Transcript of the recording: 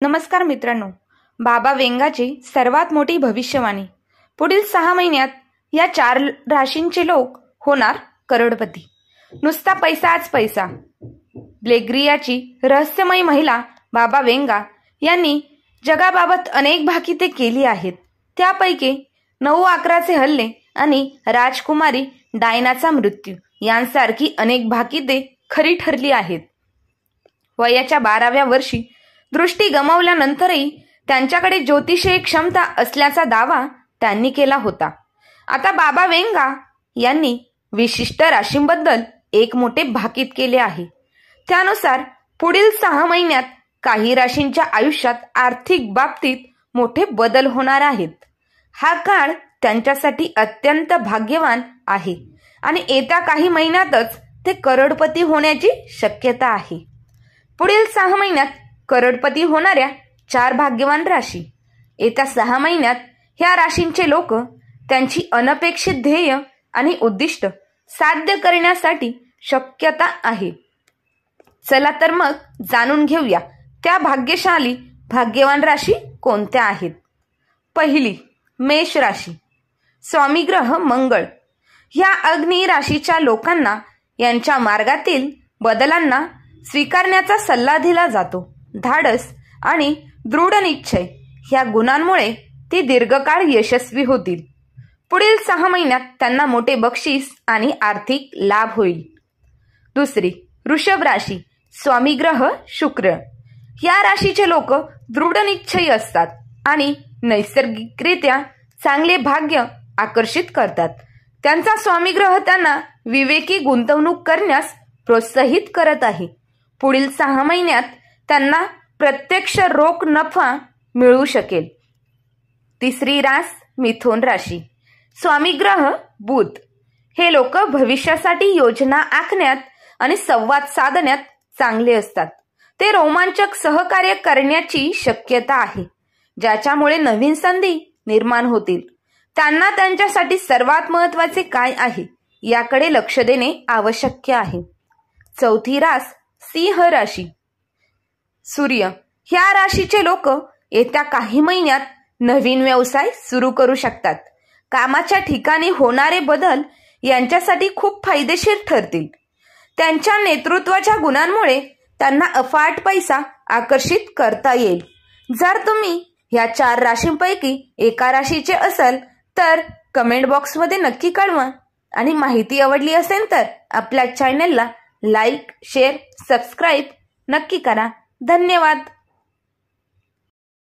नमस्कार मित्रांनो, बाबा वेंगाची सर्वात मोठी भविष्यवाणी. पुढील 6 महिन्यात या 4 राशींचे लोक होणार करोडपती. नुसता पैसाच पैसा. ब्लेग्रियाची रहस्यमयी महिला बाबा वेंगा यांनी जगाबाबत अनेक भाकिते केली आहेत. त्यापैकी 9/11चे हल्ले आणि राजकुमारी डायनाचा मृत्यू यांसारखी अनेक भाकिते खरी ठरली आहेत. वयाच्या 12व्या वर्षी दृष्टी गमावल्यानंतरही त्यांच्याकडे ज्योतिषीय क्षमता असल्याचा दावा त्यांनी केला होता. आता बाबा वेंगा यांनी विशिष्ट राशींबद्दल एक मोठे भाकीत केले आहे. त्यानुसार पुढील 6 महिन्यात काही राशींच्या आयुष्यात आर्थिक बाबतीत मोठे बदल होणार आहेत. हा काळ त्यांच्यासाठी अत्यंत भाग्यवान आहे आणि येत्या काही महिन्यातच ते करोडपती होण्याची शक्यता आहे. पुढील 6 महिन्यात करोडपती होणाऱ्या 4 भाग्यवान राशी. येत्या 6 महिन्यात ह्या राशींचे लोक त्यांची अनपेक्षित ध्येय आणि उद्दिष्ट साध्य करण्यासाठी शक्यता आहे. चला तर मग जाणून घेऊया त्या भाग्यशाली भाग्यवान राशी कोणत्या आहेत. पहिली, मेष राशी. स्वामी ग्रह मंगळ ह्या अग्नी राशीच्या लोकांना यांच्या मार्गातील बदलांना स्वीकारण्याचा सल्ला दिला जातो. धाडस आणि दृढ निश्चय ह्या गुणांमुळे ती दीर्घकाळ यशस्वी होतील. पुढील 6 महिन्यात त्यांना मोठे बक्षीस आणि आर्थिक लाभ होईल. दुसरी, वृषभ राशी. स्वामी ग्रह शुक्र. या राशीचे लोक दृढ निश्चयी असतात आणि नैसर्गिकरित्या चांगले भाग्य आकर्षित करतात. त्यांचा स्वामी ग्रह त्यांना विवेकी गुंतवणूक करण्यास प्रोत्साहित करत आहे. पुढील 6 महिन्यात त्यांना प्रत्यक्ष रोख नफा मिळू शकेल. तिसरी रास, मिथुन राशी. स्वामी ग्रह बुध. हे लोक भविष्यासाठी योजना आखण्यात आणि संवाद साधण्यात चांगले असतात. ते रोमांचक सहकार्य करण्याची शक्यता आहे, ज्याच्यामुळे नवीन संधी निर्माण होतील. त्यांना त्यांच्यासाठी सर्वात महत्त्वाचे काय आहे याकडे लक्ष देणे आवश्यक आहे. चौथी रास, सिंह राशी. सूर्य. ह्या राशीचे लोक येत्या काही महिन्यात नवीन व्यवसाय सुरू करू शकतात. कामाच्या ठिकाणी होणारे बदल यांच्यासाठी खूप फायदेशीर ठरतील. त्यांच्या नेतृत्वाच्या गुणांमुळे त्यांना अफाट पैसा आकर्षित करता येईल. जर तुम्ही ह्या 4 राशींपैकी एका राशीचे असाल तर कमेंट बॉक्समध्ये नक्की कळवा. आणि माहिती आवडली असेल तर आपल्या चॅनलला लाईक, शेअर, सबस्क्राईब नक्की करा. धन्यवाद.